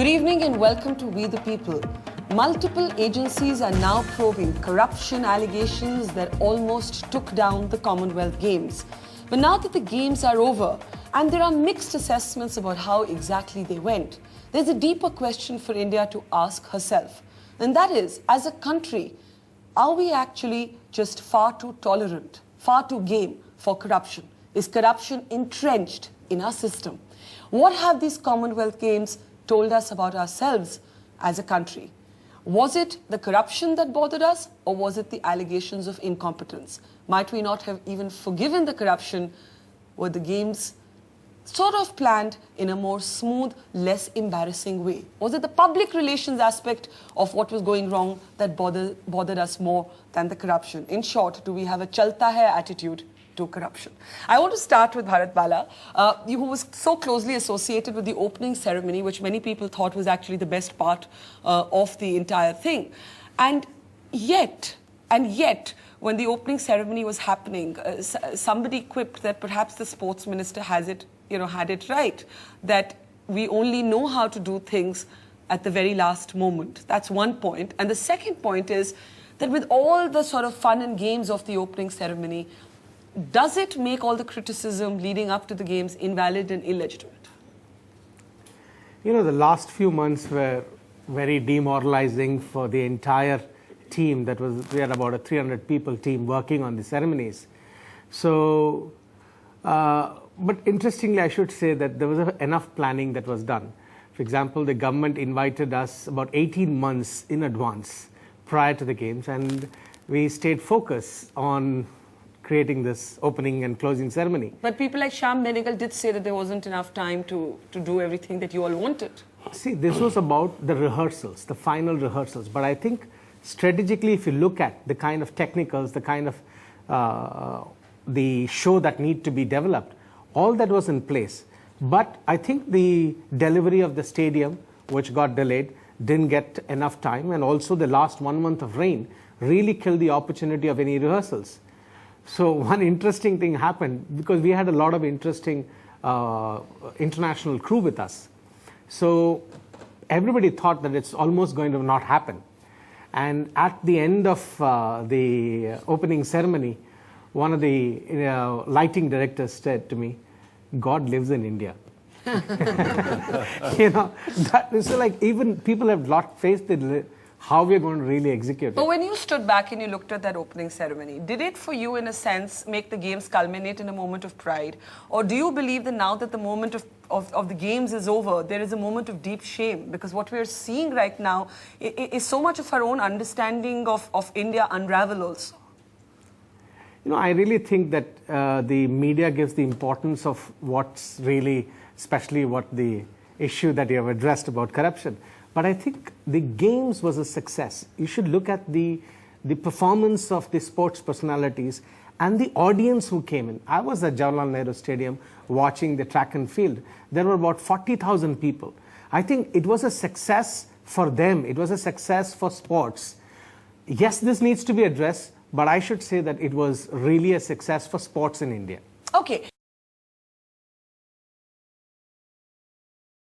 Good evening and welcome to We the People. Multiple agencies are now probing corruption allegations that almost took down the Commonwealth Games. But now that the Games are over and there are mixed assessments about how exactly they went, there's a deeper question for India to ask herself. And that is, as a country, are we actually just far too tolerant, far too game for corruption? Is corruption entrenched in our system? What have these Commonwealth Games told us about ourselves as a country? Was it the corruption that bothered us, or was it the allegations of incompetence? Might we not have even forgiven the corruption? Were the Games sort of planned in a more smooth, less embarrassing way? Was it the public relations aspect of what was going wrong that bothered us more than the corruption? In short, do we have a chalta hai attitude to corruption? I want to start with Bharat Bala, who was so closely associated with the opening ceremony, which many people thought was actually the best part of the entire thing. And yet, when the opening ceremony was happening, somebody quipped that perhaps the sports minister had it right, that we only know how to do things at the very last moment. That's one point. And the second point is that with all the sort of fun and games of the opening ceremony, does it make all the criticism leading up to the Games invalid and illegitimate? You know, the last few months were very demoralizing for the entire team. We had about a 300 people team working on the ceremonies. So, but interestingly, I should say that there was enough planning that was done. For example, the government invited us about 18 months in advance prior to the Games, and we stayed focused on creating this opening and closing ceremony. But people like Shyam Benegal did say that there wasn't enough time to do everything that you all wanted. See, this was about the rehearsals, the final rehearsals. But I think strategically, if you look at the kind of technicals, the kind of the show that need to be developed, all that was in place. But I think the delivery of the stadium, which got delayed, didn't get enough time. And also the last 1 month of rain really killed the opportunity of any rehearsals. So one interesting thing happened, because we had a lot of interesting international crew with us. So everybody thought that it's almost going to not happen. And at the end of the opening ceremony, one of the lighting directors said to me, "God lives in India." You know, so like even people have lost faith in how we're going to really execute it. But when you stood back and you looked at that opening ceremony, did it for you, in a sense, make the Games culminate in a moment of pride? Or do you believe that now that the moment of the Games is over, there is a moment of deep shame? Because what we're seeing right now is so much of our own understanding of India unravel also. You know, I really think that the media gives the importance of what's really, especially what the issue that you have addressed about corruption. But I think the Games was a success. You should look at the performance of the sports personalities and the audience who came in. I was at Jawaharlal Nehru Stadium watching the track and field. There were about 40,000 people. I think it was a success for them. It was a success for sports. Yes, this needs to be addressed, but I should say that it was really a success for sports in India. Okay.